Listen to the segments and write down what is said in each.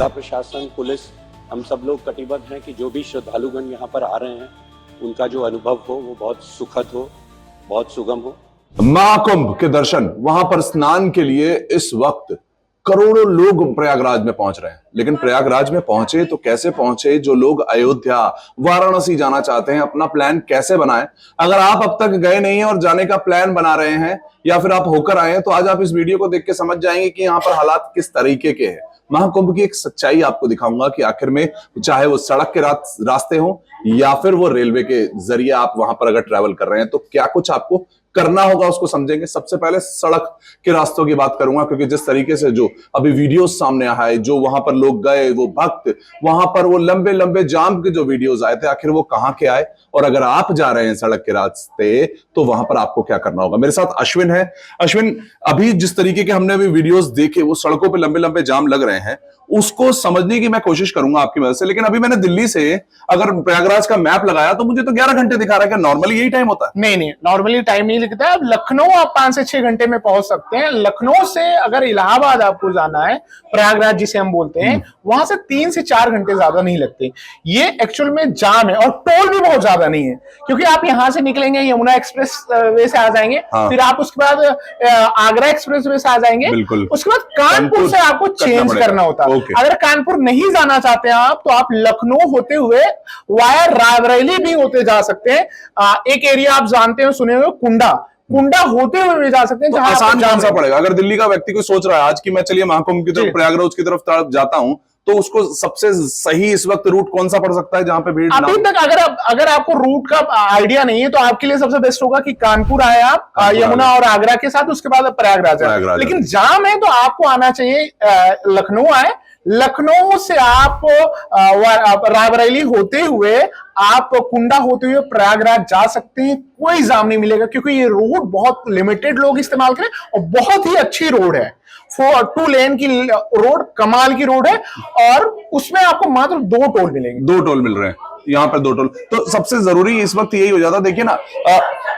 जिला प्रशासन, पुलिस, हम सब लोग कटिबद्ध हैं कि जो भी श्रद्धालुगण यहाँ पर आ रहे हैं उनका जो अनुभव हो वो बहुत सुखद हो, बहुत सुगम हो। महाकुंभ के दर्शन, वहां पर स्नान के लिए इस वक्त करोड़ों लोग प्रयागराज में पहुंच रहे हैं। लेकिन प्रयागराज में पहुंचे तो कैसे पहुंचे? जो लोग अयोध्या, वाराणसी जाना चाहते हैं, अपना प्लान कैसे बनाएं? अगर आप अब तक गए नहीं हैं और जाने का प्लान बना रहे हैं या फिर आप होकर आए हैं, तो आज आप इस वीडियो को देख के समझ जाएंगे कि यहाँ पर हालात किस तरीके के हैं। महाकुंभ की एक सच्चाई आपको दिखाऊंगा कि आखिर में चाहे वो सड़क के रास्ते हो या फिर वो रेलवे के जरिए आप वहां पर अगर ट्रैवल कर रहे हैं, तो क्या कुछ आपको करना होगा उसको समझेंगे। सबसे पहले सड़क के रास्तों की बात करूंगा, क्योंकि जिस तरीके से जो अभी वीडियोस सामने आया है, जो वहां पर लोग गए, वो भक्त वहां पर वो लंबे लंबे जाम के जो वीडियोस आए थे, आखिर वो कहां के आए? और अगर आप जा रहे हैं सड़क के रास्ते तो वहां पर आपको क्या करना होगा। मेरे साथ अश्विन है। अश्विन, अभी जिस तरीके के हमने अभी वीडियोस देखे, वो सड़कों पर लंबे लंबे जाम लग रहे हैं, उसको समझने की मैं कोशिश करूंगा आपकी मदद से। लेकिन अभी मैंने दिल्ली से अगर प्रयागराज का मैप लगाया तो मुझे तो 11 घंटे दिखा रहा है। क्या नॉर्मली यही टाइम होता है? नहीं, नॉर्मली टाइम नहीं लिखता है। अब लखनऊ आप 5 से 6 घंटे में पहुंच सकते हैं। लखनऊ से अगर इलाहाबाद आपको जाना है, प्रयागराज जिसे हम बोलते हैं, वहां से 3 से 4 घंटे ज्यादा नहीं लगते। ये एक्चुअल में जाम है और टोल भी बहुत ज्यादा नहीं है, क्योंकि आप यहां से निकलेंगे, यमुना एक्सप्रेस वे से आ जाएंगे, फिर आप उसके बाद आगरा एक्सप्रेस वे से आ जाएंगे, उसके बाद कानपुर से आपको चेंज करना होता है। अगर कानपुर नहीं जाना चाहते हैं आप, तो आप लखनऊ होते हुए वाया रायबरेली भी होते जा सकते हैं। एक एरिया आप जानते हो, सुने हुए, कुंडा होते हुए भी जा सकते हैं। तो आसान कौन सा पड़ेगा? अगर दिल्ली का व्यक्ति कोई सोच रहा है आज कि मैं चलिए महाकुंभ की तरफ, प्रयागराज की तरफ जाता हूं, तो उसको सबसे सही इस वक्त रूट कौन सा पड़ सकता है जहां पे भीड़ अभी तक अगर आपको रूट का आइडिया नहीं है, तो आपके लिए सबसे बेस्ट होगा कि कानपुर आए आप, यमुना और आगरा के साथ, उसके बाद प्रयागराज आए। लेकिन जाम है तो आपको आना चाहिए लखनऊ आए। लखनऊ से आप रायबरेली होते हुए, आप कुंडा होते हुए प्रयागराज जा सकते हैं। कोई जाम नहीं मिलेगा, क्योंकि ये रोड बहुत लिमिटेड लोग इस्तेमाल करें और बहुत ही अच्छी रोड है। 2 लेन की रोड, कमाल की रोड है, और उसमें आपको मात्र 2 टोल मिलेंगे। 2 टोल मिल रहे हैं यहाँ पर, 2 टोल। तो सबसे जरूरी इस वक्त यही हो जाता है। देखिए ना,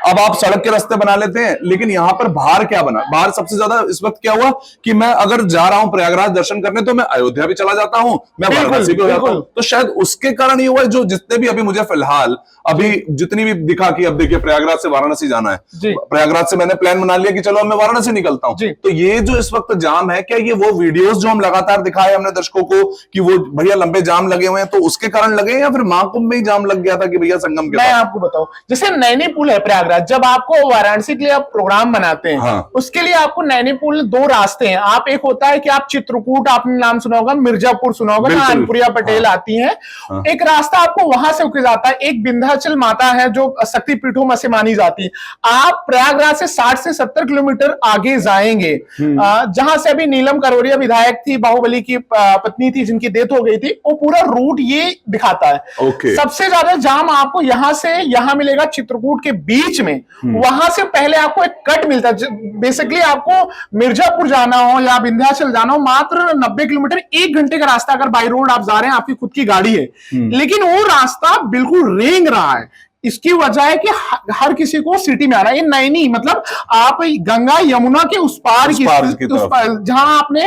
अब आप सड़क के रास्ते बना लेते हैं, लेकिन यहाँ पर बाहर क्या बना? बाहर सबसे ज्यादा इस वक्त क्या हुआ कि मैं अगर जा रहा हूं प्रयागराज दर्शन करने, तो मैं अयोध्या भी चला जाता हूं, मैं वाराणसी भी हो जाता हूं। तो शायद उसके कारण ये हुआ जो जितने भी अभी मुझे फिलहाल अभी जितनी भी दिखा कि अब देखिए प्रयागराज से वाराणसी जाना है, प्रयागराज से मैंने प्लान बना लिया कि चलो अब मैं वाराणसी निकलता हूं। तो ये जो इस वक्त जाम है, क्या ये वो वीडियोस जो हम लगातार दिखाए हमने दर्शकों को कि वो भैया लंबे जाम लगे हुए हैं, तो उसके कारण लगे, या फिर महाकुंभ में ही जाम लग गया था कि भैया संगम के? मैं आपको बताऊं, जैसे नैनी पुल है प्रयागराज, जब आपको वाराणसी के लिए आप प्रोग्राम बनाते हैं, उसके लिए आपको नैनी पुल 2 रास्ते हैं। आप एक होता है कि आप चित्रकूट, आपने नाम सुना होगा, मिर्जापुर सुना होगा, कानपुरिया पटेल आती है। एक रास्ता आपको वहां से होकर जाता है। एक विंध्याचल माता है जो शक्तिपीठों में से मानी जाती है। आप प्रयागराज से 60 से 70 किलोमीटर आगे जाएंगे, जहां से अभी नीलम करोड़िया विधायक थी, बाहुबली की पत्नी थी जिनकी डेथ हो गई थी, वो पूरा रूट ये दिखाता है। सबसे ज्यादा जाम आपको यहां से यहां मिलेगा, चित्रकूट के बीच में। वहां से पहले आपको एक कट मिलता है। बेसिकली आपको मिर्जापुर जाना हो या विंध्याचल जाना हो, मात्र 90 किलोमीटर, 1 घंटे का रास्ता अगर बाई रोड आप जा रहे हैं, आपकी खुद की गाड़ी है, लेकिन वो रास्ता बिल्कुल रेंग रहा है। इसकी वजह है कि हर किसी को सिटी में आना है। ये नैनी मतलब आप गंगा यमुना के उस पार की जहां आपने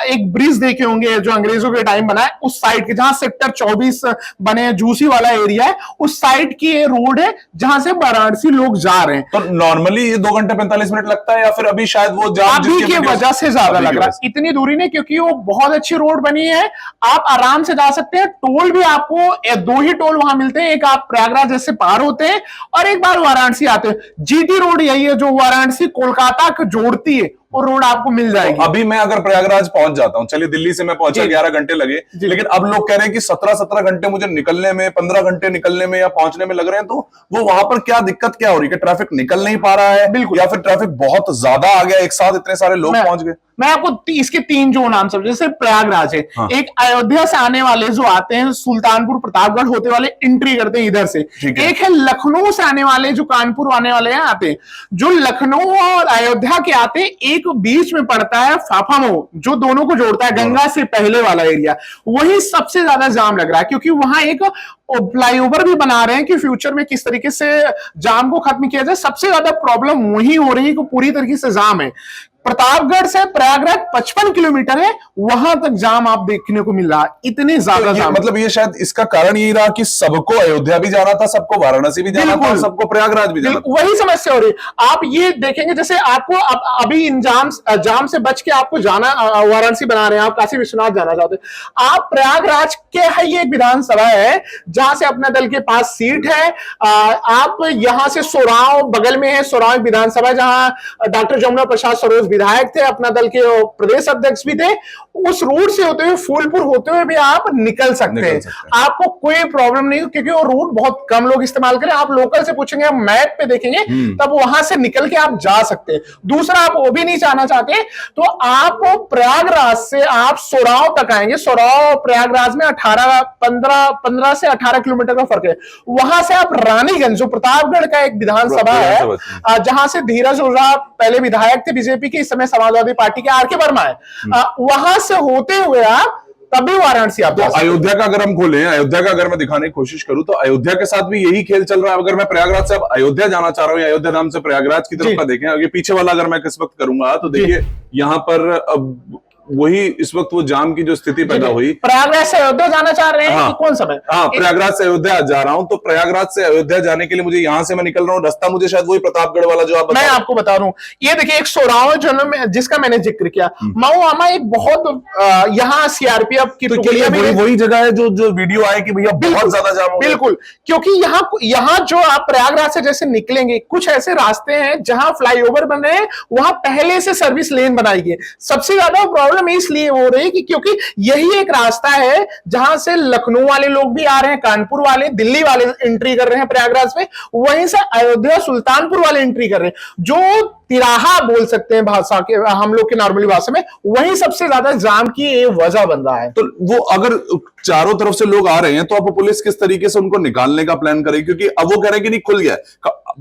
एक ब्रिज देखे होंगे जो अंग्रेजों के टाइम बना है, उस साइड के, जहां सेक्टर 24 बने, जूसी वाला एरिया है, उस साइड की ये रोड है जहां से वाराणसी लोग जा रहे हैं। तो नॉर्मली ये 2 घंटे 45 मिनट लगता है, या फिर अभी शायद वो जाम की वजह से ज्यादा लग रहा है? इतनी दूरी नहीं, क्योंकि वो बहुत अच्छी रोड बनी है, आप आराम से जा सकते हैं। टोल भी आपको 2 ही टोल वहां मिलते हैं, एक आप प्रयागराज जैसे पार होते हैं और एक बार वाराणसी आते हैं। जीटी रोड यही है जो वाराणसी कोलकाता को जोड़ती है, वो रोड आपको मिल जाएगी। तो अभी मैं अगर प्रयागराज पहुंच जाता हूं, चलिए दिल्ली से मैं पहुंचा 11 घंटे लगे, लेकिन अब लोग कह रहे हैं कि 17 घंटे मुझे निकलने में, 15 घंटे निकलने में या पहुंचने में लग रहे हैं, तो वो वहां पर क्या दिक्कत क्या हो रही है? ट्रैफिक निकल नहीं पा रहा है, बिल्कुल, या फिर ट्रैफिक बहुत ज्यादा आ गया, एक साथ इतने सारे लोग पहुंच गए? मैं आपको इसके 3 जो नाम समझे, जैसे प्रयागराज है, एक अयोध्या से आने वाले जो आते हैं, सुल्तानपुर प्रतापगढ़ होते वाले एंट्री करते हैं इधर से, एक है लखनऊ से आने वाले जो कानपुर आने वाले हैं आते हैं। जो लखनऊ और अयोध्या के आते हैं, एक बीच में पड़ता है फाफामऊ, जो दोनों को जोड़ता है, गंगा से पहले वाला एरिया, वही सबसे ज्यादा जाम लग रहा है, क्योंकि वहां एक फ्लाईओवर भी बना रहे हैं कि फ्यूचर में किस तरीके से जाम को खत्म किया जाए। सबसे ज्यादा प्रॉब्लम वही हो रही है कि पूरी तरीके से जाम है। प्रतापगढ़ से प्रयागराज 55 किलोमीटर है, वहां तक जाम आप देखने को मिल रहा है, इतने ज्यादा तो जाम। मतलब ये शायद इसका कारण यही रहा कि सबको अयोध्या भी जाना था, सबको वाराणसी भी जाना था, सबको प्रयागराज भी जाना था। वही समस्या हो रही है। आप ये देखेंगे जैसे आपको अभी इन जाम से बच के आपको जाना, वाराणसी बना रहे हैं, आप काशी विश्वनाथ जाना चाहते हैं, आप प्रयागराज के है, ये विधानसभा है जहां से अपना दल के पास सीट है। आप यहां से सोराव बगल में है, सोराव विधानसभा जहां डॉक्टर जमुना प्रसाद सरोज विधायक थे, अपना दल के प्रदेश अध्यक्ष भी थे, उस रूट से होते हुए फूलपुर होते हुए भी आप निकल सकते हैं, आपको कोई प्रॉब्लम नहीं, क्योंकि वो रूट बहुत कम लोग इस्तेमाल करें। आप लोकल से पूछेंगे, मैप पे देखेंगे, तब वहां से निकल के आप जा सकते हैं। दूसरा, आप वो भी नहीं जाना चाहते तो आप प्रयागराज से आप सोराव तक आएंगे। सोराव प्रयागराज में 15 से 18 किलोमीटर का फर्क है। वहां से आप रानीगंज, जो प्रतापगढ़ का एक विधानसभा है, जहां से धीरज ओझा पहले विधायक थे बीजेपी के, इस समय समाजवादी पार्टी के आर के वर्मा है, वहां से होते हुए आप तभी वाराणसी आप। तो अयोध्या का अगर हम खोलें, अयोध्या का अगर मैं दिखाने की कोशिश करूं तो अयोध्या के साथ भी यही खेल चल रहा है। अगर मैं प्रयागराज से अब अयोध्या जाना चाह रहा हूं, अयोध्या नाम से प्रयागराज की तरफ का देखें, अगर पीछे वाला अगर मैं किस वक्त करूंगा तो देखिए यहां पर अब वही इस वक्त वो जाम की जो स्थिति पैदा हुई। प्रयागराज से अयोध्या जाना चाह रहे हैं, कौन समय? हाँ, प्रयागराज से अयोध्या जा रहा हूं, तो प्रयागराज से अयोध्या जाने के लिए मुझे यहां से मैं निकल रहा हूं, रास्ता मुझे शायद वही प्रतापगढ़ वाला जो आप मैं आपको बता रहा हूं। ये देखिए, एक सोराव जो जिसका मैंने जिक्र किया, माओवामा एक बहुत यहाँ सीआरपीएफ की टुकड़ियां भी, वही जगह है जो वीडियो आए कि भैया बहुत ज्यादा जाम हो। बिल्कुल, क्योंकि यहाँ जो आप प्रयागराज से जैसे निकलेंगे, कुछ ऐसे रास्ते हैं जहां फ्लाईओवर बन रहे हैं, वहां पहले से सर्विस लेन बनाई गई। सबसे ज्यादा प्रॉब्लम इसलिए हो रही कि क्योंकि यही एक रास्ता है जहां से लखनऊ वाले लोग भी आ रहे हैं, कानपुर वाले, दिल्ली वाले एंट्री कर रहे हैं प्रयागराज में, वहीं से अयोध्या सुल्तानपुर वाले एंट्री कर रहे हैं। जो तिराहा बोल सकते हैं भाषा के, हम लोग की नॉर्मली भाषा में, वही सबसे ज्यादा जाम की वजह बन रहा है। तो वो अगर चारों तरफ से लोग आ रहे हैं तो अब पुलिस किस तरीके से उनको निकालने का प्लान करेगी? क्योंकि अब वो कह रहे हैं कि नहीं, खुल गया,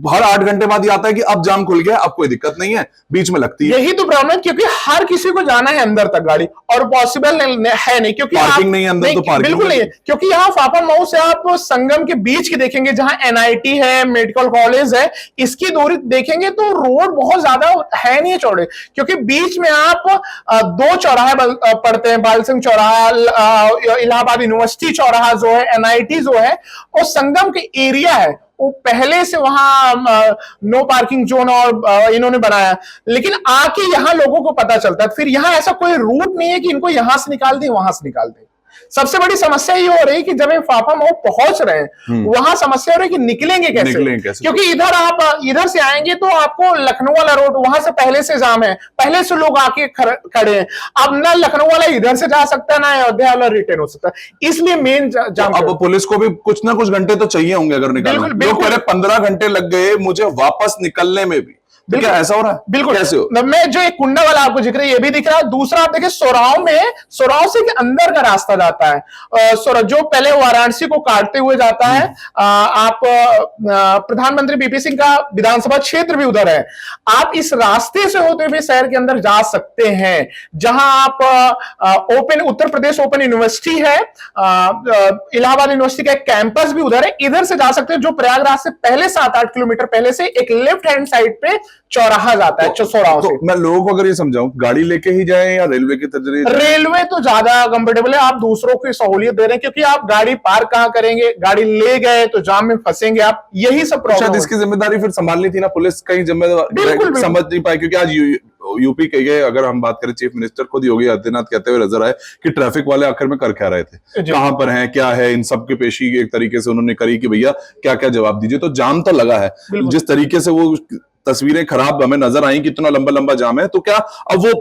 हर 8 घंटे बाद ही आता है कि अब जाम खुल गया, अब कोई दिक्कत नहीं है, बीच में लगती है। यही तो प्रॉब्लम है, क्योंकि हर किसी को जाना है अंदर तक गाड़ी, और पॉसिबल है नहीं, क्योंकि पार्किंग नहीं है अंदर, तो पार्किंग बिल्कुल नहीं है, क्योंकि यहाँ फाफा मऊ से आप संगम के बीच की देखेंगे, जहां एनआईटी है, मेडिकल कॉलेज है, इसकी दूरी देखेंगे तो रोड बहुत ज्यादा है नहीं चौड़े, क्योंकि बीच में आप 2 चौराहे पड़ते हैं, बाल सिंह चौराहा, इलाहाबाद यूनिवर्सिटी चौराहा जो है, एनआईटी जो है, और संगम के एरिया है, वो पहले से वहां नो पार्किंग जोन और इन्होंने बनाया, लेकिन आके यहां लोगों को पता चलता है, फिर यहां ऐसा कोई रूट नहीं है कि इनको यहां से निकाल दे, वहां से निकाल दे। सबसे बड़ी समस्या ये हो रही है कि जब फाफा मऊ पहुंच रहे हैं, वहां समस्या हो रही है कि निकलेंगे कैसे? क्योंकि इधर आप इधर से आएंगे तो आपको लखनऊ वाला रोड, वहां से पहले से जाम है, पहले से लोग आके खड़े हैं। अब ना लखनऊ वाला इधर से जा सकता है, ना अयोध्या वाला रिटर्न हो सकता है, इसलिए मेन जाम। अब पुलिस को भी कुछ ना कुछ घंटे तो चाहिए होंगे अगर निकालना। लोग कह रहे 15 घंटे लग गए मुझे वापस निकलने में भी। तो क्या ऐसा हो रहा है? बिल्कुल कैसे हो? मैं जो एक कुंडा वाला आपको जिक्र है, ये भी दिख रहा है। दूसरा आप देखिए, सोराव में, सोराव से अंदर का रास्ता जाता है, जो पहले वाराणसी को काटते हुए जाता है। आप प्रधानमंत्री बीपी सिंह का विधानसभा क्षेत्र भी उधर है, आप इस रास्ते से होते हुए शहर के अंदर जा सकते हैं, जहां आप open Uttar Pradesh open university है, इलाहाबाद यूनिवर्सिटी का एक कैंपस भी उधर है, इधर से जा सकते हैं। जो प्रयागराज से पहले 7-8 किलोमीटर पहले से एक लेफ्ट हैंड साइड पे चौराहा जाता है, सोराव से। मैं लोगों को अगर ये समझाऊं, गाड़ी लेके ही जाएं या रेलवे के जरिए? रेलवे तो ज्यादा कंफर्टेबल है, आप दूसरों की सहूलियत दे रहे हैं, क्योंकि आप गाड़ी पार्क कहां करेंगे, गाड़ी ले गए तो जाम में फंसेंगे आप, यही सब प्रॉब्लम। शायद इसकी जिम्मेदारी फिर संभालनी थी ना, पुलिस कहीं जिम्मेदारी समझ नहीं पाई, क्योंकि आज यूपी के, अगर हम बात करें, चीफ मिनिस्टर खुद योगी आदित्यनाथ कहते हुए नजर आए कि ट्रैफिक वाले आखिर में कर क्या रहे थे, कहां पर हैं, क्या है, इन सब की पेशी एक तरीके से उन्होंने करी कि भैया क्या क्या जवाब दीजिए। तो जाम तो लगा है, जिस तरीके से वो तस्वीरें खराब हमें नजर आई, कितना लंबा लंबा जाम है, तो क्या अब वो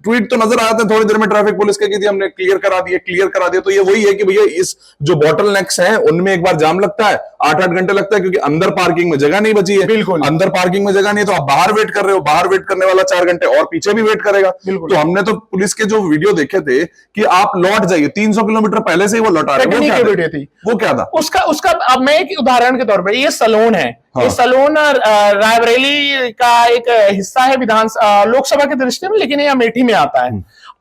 ट्वीट तो नजर आते हैं थोड़ी देर में ट्रैफिक पुलिस के कि हमने क्लियर करा दिया, तो ये वही है कि भैया इस जो बॉटल नेक्स हैं उनमें एक बार जाम लगता है, 8-8 घंटे लगता है, क्योंकि अंदर पार्किंग में जगह नहीं बची है। बिल्कुल, अंदर पार्किंग में जगह नहीं है, तो आप बाहर वेट कर रहे हो, बाहर वेट करने वाला 4 घंटे और पीछे भी वेट करेगा। तो हमने तो पुलिस के जो वीडियो देखे थे कि आप लौट जाइए, 300 किलोमीटर पहले से ही वो लौटा रहे थे। वो क्या था उसका अब मैं एक उदाहरण के तौर पर, ये सलोन है, ये सलोन रायबरेली का एक हिस्सा है लोकसभा की दृष्टि में, लेकिन ये अमेठी में आता है।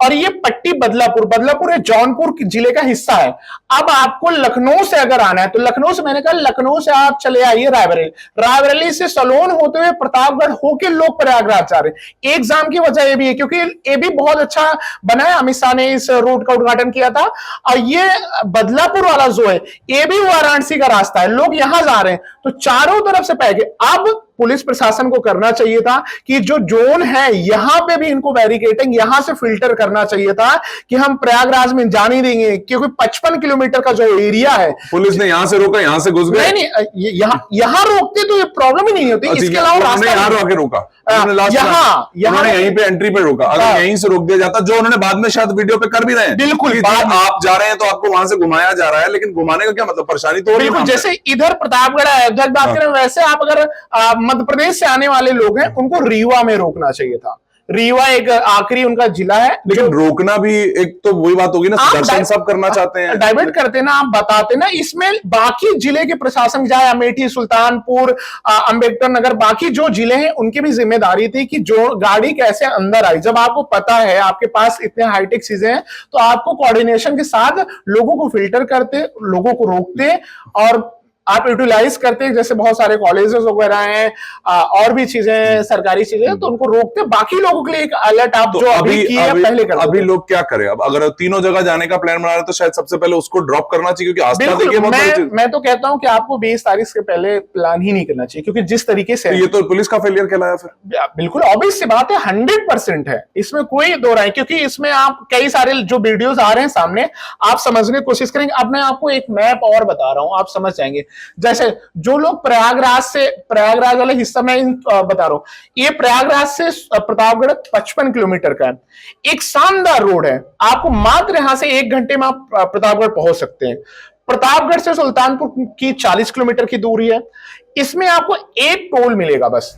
और ये पट्टी बदलापुर, बदलापुर जौनपुर जिले का हिस्सा है। अब आपको लखनऊ से अगर आना है तो लखनऊ से, मैंने कहा लखनऊ से आप चले आइए रायबरेली, रायबरेली से सलोन होते हुए प्रतापगढ़ होके लोग प्रयागराज जा रहे हैं। एग्जाम की वजह ये भी है क्योंकि ये भी बहुत अच्छा बना है, अमित शाह ने इस रोड का उद्घाटन किया था। और ये बदलापुर वाला जो है ये भी वाराणसी का रास्ता है, लोग यहां जा रहे हैं, तो चारों तरफ से पैके। अब पुलिस प्रशासन को करना चाहिए था कि जो जोन है यहां पे भी इनको बैरिकेटिंग, यहां से फिल्टर करना चाहिए था कि हम प्रयागराज में जा नहीं देंगे, क्योंकि 55 किलोमीटर का जो एरिया है। पुलिस ने यहां से रोका, यहां से घुस गए। नहीं, यहां रोकते तो ये प्रॉब्लम ही नहीं होती। इसके अलावा रास्ता यहां रोके रोका, यहां यहीं पे एंट्री पे रोका। अगर यहीं से रोक दिया जाता, जो उन्होंने बाद में शायद वीडियो पे कर भी रहे हैं, बिल्कुल आप जा रहे हैं तो आपको वहां से घुमाया जा रहा है, लेकिन घुमाने का क्या मतलब, परेशानी तो हो रही है। जैसे इधर प्रतापगढ़ अयोध्या की बात करें, वैसे आप अगर मध्य प्रदेश से आने वाले लोग हैं उनको रीवा में रोकना चाहिए था। रीवा एक आखिरी उनका जिला है, लेकिन रोकना भी एक तो वही बात होगी ना, दर्शन सब करना चाहते हैं, डाइवर्ट करते ना, आप बताते ना। इसमें बाकी जिले के प्रशासन, चाहे अमेठी, सुल्तानपुर, अंबेडकर नगर, बाकी जो जिले हैं उनकी भी जिम्मेदारी थी कि जो गाड़ी कैसे अंदर आई। जब आपको पता है आपके पास इतने हाईटेक चीजें हैं तो आपको कोऑर्डिनेशन के साथ लोगों को फिल्टर करते, लोगों को रोकते और आप यूटिलाइज करते हैं। जैसे बहुत सारे कॉलेजेस वगैरह हैं और भी चीजें, सरकारी चीजें, तो उनको रोकते। बाकी लोगों के लिए एक अलर्ट आप तो जो अभी किए पहले कर। अभी लोग क्या करें, अब अगर तीनों जगह जाने का प्लान बना रहे तो शायद सबसे पहले उसको ड्रॉप करना चाहिए, क्योंकि आस्था देखिए मैं तो कहता हूं कि आपको 20 तारीख से पहले प्लान ही नहीं करना चाहिए, क्योंकि जिस तरीके से ये तो पुलिस का फेलियर कहलाया फिर। बिल्कुल ऑब्वियस सी बात है, 100% है, इसमें कोई दो राय। क्योंकि इसमें आप कई सारे जो वीडियोस आ रहे हैं सामने, आप समझने की कोशिश करेंगे। अब मैं आपको एक मैप और बता रहा हूं, आप समझ जाएंगे। जैसे जो लोग प्रयागराज वाले हिस्सा में बता रहा हूं, ये प्रयागराज से प्रतापगढ़ 55 किलोमीटर का है, एक शानदार रोड है। आपको मात्र यहां से 1 घंटे में आप प्रतापगढ़ पहुंच सकते हैं। प्रतापगढ़ से सुल्तानपुर की 40 किलोमीटर की दूरी है। इसमें आपको एक टोल मिलेगा, बस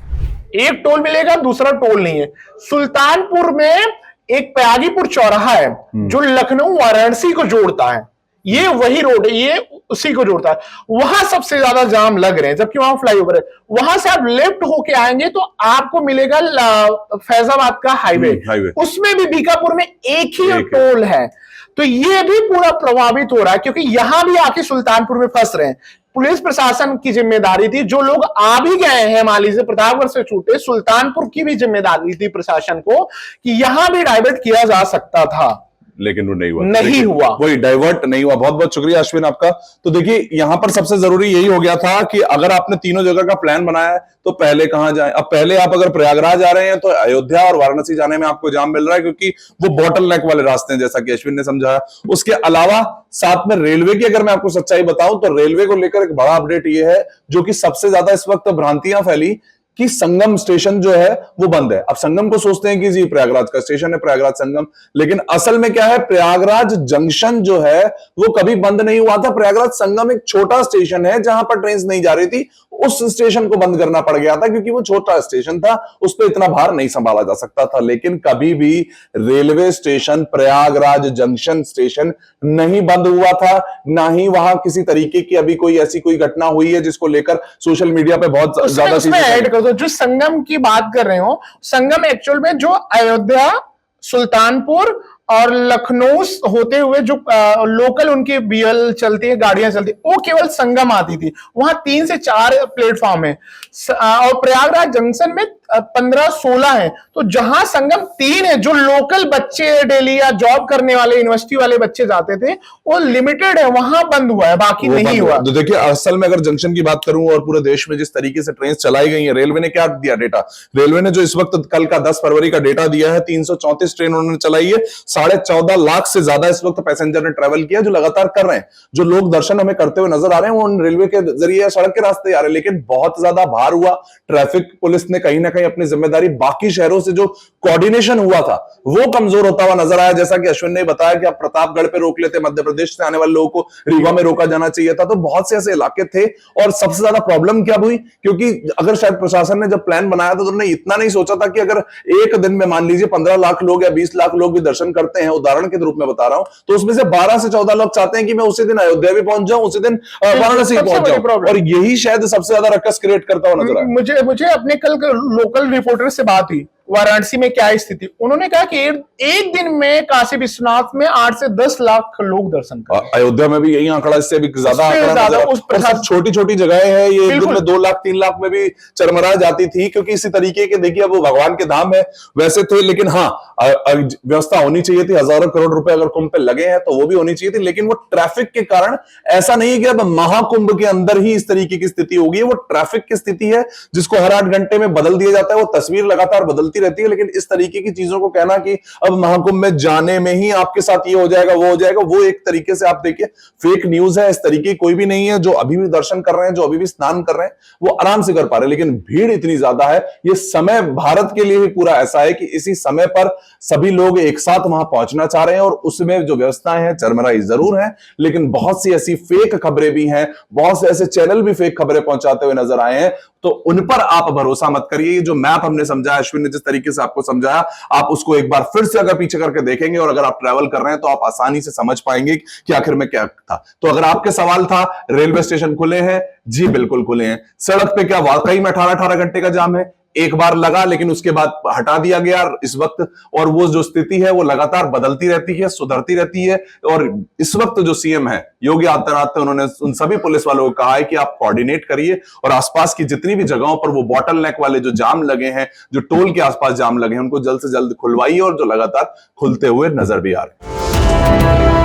एक टोल मिलेगा, दूसरा टोल नहीं है। सुल्तानपुर में एक प्यागीपुर चौराहा है जो लखनऊ वाराणसी को जोड़ता है, ये वही रोड है, ये उसी को जोड़ता है। वहां सबसे ज्यादा जाम लग रहे हैं, जबकि वहां फ्लाईओवर है। वहां से आप लेफ्ट होके आएंगे तो आपको मिलेगा फैजाबाद का हाईवे, उसमें भी बीकापुर में एक ही टोल है। तो ये भी पूरा प्रभावित हो रहा है, क्योंकि यहां भी आके सुल्तानपुर में फंस रहे हैं। पुलिस प्रशासन की जिम्मेदारी थी, जो लोग आ भी गए हैं मान लीजिए प्रतापगढ़ से छूटे, सुल्तानपुर की भी जिम्मेदारी थी प्रशासन को कि यहां भी डाइवर्ट किया जा सकता था, लेकिन वो नहीं हुआ, वही डाइवर्ट नहीं हुआ। बहुत बहुत शुक्रिया अश्विन आपका। तो देखिए यहां पर सबसे जरूरी यही हो गया था कि अगर आपने तीनों जगह का प्लान बनाया है तो पहले कहां जाएं। अब पहले आप अगर प्रयागराज आ रहे हैं तो अयोध्या और वाराणसी जाने में आपको जाम मिल रहा है, क्योंकि वो बॉटल नेक वाले रास्ते हैं, जैसा कि अश्विन ने समझाया। उसके अलावा साथ में रेलवे की अगर मैं आपको सच्चाई बताऊं तो रेलवे को लेकर एक बड़ा अपडेट ये है, जो कि सबसे ज्यादा इस वक्त भ्रांतियां फैली कि संगम स्टेशन जो है वो बंद है। अब संगम को सोचते हैं कि जी प्रयागराज का स्टेशन है, प्रयागराज संगम, लेकिन असल में क्या है, प्रयागराज जंक्शन जो है वो कभी बंद नहीं हुआ था। प्रयागराज संगम एक छोटा स्टेशन है जहां पर ट्रेन नहीं जा रही थी, उस स्टेशन को बंद करना पड़ गया था क्योंकि वो छोटा स्टेशन था, उस पर इतना भार नहीं संभाला जा सकता था। लेकिन कभी भी railway station Prayagraj junction station नहीं बंद हुआ था, ना ही वहां किसी तरीके की अभी कोई ऐसी कोई घटना हुई है जिसको लेकर सोशल मीडिया पे बहुत ज्यादा चीजें। तो जो संगम की बात कर रहे हो, संगम एक्चुअल में जो अयोध्या, सुल्तानपुर और लखनऊ होते हुए जो लोकल उनकी बीएल चलती है, गाड़ियां चलती है, वो केवल संगम आती थी। वहां 3 से 4 प्लेटफॉर्म है और प्रयागराज जंक्शन में 15-16 है। तो जहां संगम 3 है, जो लोकल बच्चे डेली या जॉब करने वाले यूनिवर्सिटी वाले बच्चे जाते थे, वो लिमिटेड है, वहां बंद हुआ है, बाकी नहीं हुआ। तो देखिए असल में अगर जंक्शन की बात करूं और पूरे देश में जिस तरीके से ट्रेन चलाई गई है, रेलवे ने क्या दिया डेटा, रेलवे ने जो इस वक्त कल का 10 फरवरी का डेटा दिया है, 334 ट्रेन उन्होंने चलाई है, 14.5 लाख से ज्यादा इस वक्त पैसेंजर ने ट्रेवल किया, जो लगातार कर रहे हैं। जो लोग दर्शन हमें करते हुए नजर आ रहे हैं वो रेलवे के जरिए या सड़क के रास्ते आ रहे हैं, लेकिन बहुत ज्यादा भार हुआ। ट्रैफिक पुलिस ने कहीं ना कहीं अपनी जिम्मेदारी, बाकी शहरों से जो कोऑर्डिनेशन हुआ था वो कमजोर होता हुआ नजर आया। जैसा कि अश्विन ने बताया कि आप प्रतापगढ़ पे रोक लेते, मध्य प्रदेश से आने वाले लोगों को रीवा में रोका जाना चाहिए था। तो बहुत से ऐसे इलाके थे। और सबसे ज्यादा प्रॉब्लम क्या हुई, क्योंकि अगर शायद प्रशासन ने जब प्लान बनाया था तो उन्होंने इतना नहीं सोचा था कि अगर एक दिन में मान लीजिए 15 लाख लोग या 20 लाख लोग भी दर्शन करते हैं, उदाहरण के रूप में बता रहा हूं, तो उसमें से 12 से 14 लोग चाहते हैं कि मैं उसी दिन अयोध्या भी पहुंच जाऊं, उसी दिन वाराणसी पहुंच जाऊं, और यही शायद सबसे ज्यादा रक्कस क्रिएट करता हुआ नजर आया। मुझे अपने कल लोकल रिपोर्टर से बात हुई, वाराणसी में क्या स्थिति, उन्होंने कहा कि एक दिन में काशी विश्वनाथ में 8 से 10 लाख लोग दर्शन करें। अयोध्या में भी यही आंकड़ा, इससे भी ज्यादा आंकड़ा, छोटी छोटी जगहें हैं ये, एक दिन में 2 लाख 3 लाख में भी चरमरा जाती थी, क्योंकि इसी तरीके के, देखिए वो भगवान के धाम है वैसे थे, लेकिन हाँ व्यवस्था होनी चाहिए थी, हजारों करोड़ रुपए अगर कुंभ पे लगे हैं तो वो भी होनी चाहिए थी, लेकिन वो ट्रैफिक के कारण ऐसा नहीं है कि अब महाकुंभ के अंदर ही इस तरीके की स्थिति होगी, वो ट्रैफिक की स्थिति है जिसको हर 8 घंटे में बदल दिया जाता है, वो तस्वीर लगातार बदलती रहती है। लेकिन इस तरीके की चीजों को कहना कि अब महाकुंभ में जाने में ही आपके साथ ये हो जाएगा वो हो जाएगा, वो एक तरीके से आप देखिए फेक न्यूज है। इस तरीके कोई भी नहीं है जो अभी भी दर्शन कर रहे हैं, जो अभी भी स्नान कर रहे हैं, वो आराम से कर पा रहे हैं, लेकिन भीड़ इतनी ज्यादा है। ये समय भारत के लिए भी पूरा ऐसा है कि इसी समय पर सभी लोग एक साथ वहां पहुंचना चाह रहे हैं, और उसमें जो व्यवस्थाएं हैं चरमराई जरूर है, लेकिन बहुत सी ऐसी फेक खबरें भी हैं, बहुत से ऐसे चैनल भी फेक खबरें पहुंचाते हुए नजर आए हैं, तो उन पर आप भरोसा मत करिए। ये जो मैप हमने समझाया, अश्विन ने जिस तरीके से आपको समझाया, आप उसको एक बार फिर से अगर पीछे करके देखेंगे और अगर आप ट्रैवल कर रहे हैं तो आप आसानी से समझ पाएंगे कि आखिर में क्या था। तो अगर आपके सवाल था रेलवे स्टेशन खुले हैं, जी बिल्कुल खुले हैं। सड़क पे क्या वाकई में 18-18 घंटे का जाम है? एक बार लगा लेकिन उसके बाद हटा दिया गया इस वक्त, और वो जो स्थिति है वो लगातार बदलती रहती है, सुधरती रहती है। और इस वक्त जो सीएम है योगी आदित्यनाथ, उन्होंने उन सभी पुलिस वालों को कहा है कि आप कोऑर्डिनेट करिए और आसपास की जितनी भी जगहों पर वो बॉटल नेक वाले जो जाम लगे हैं, जो टोल के आसपास जाम लगे हैं, उनको जल्द से जल्द खुलवाइए, और जो लगातार खुलते हुए नजर भी आ रहे हैं।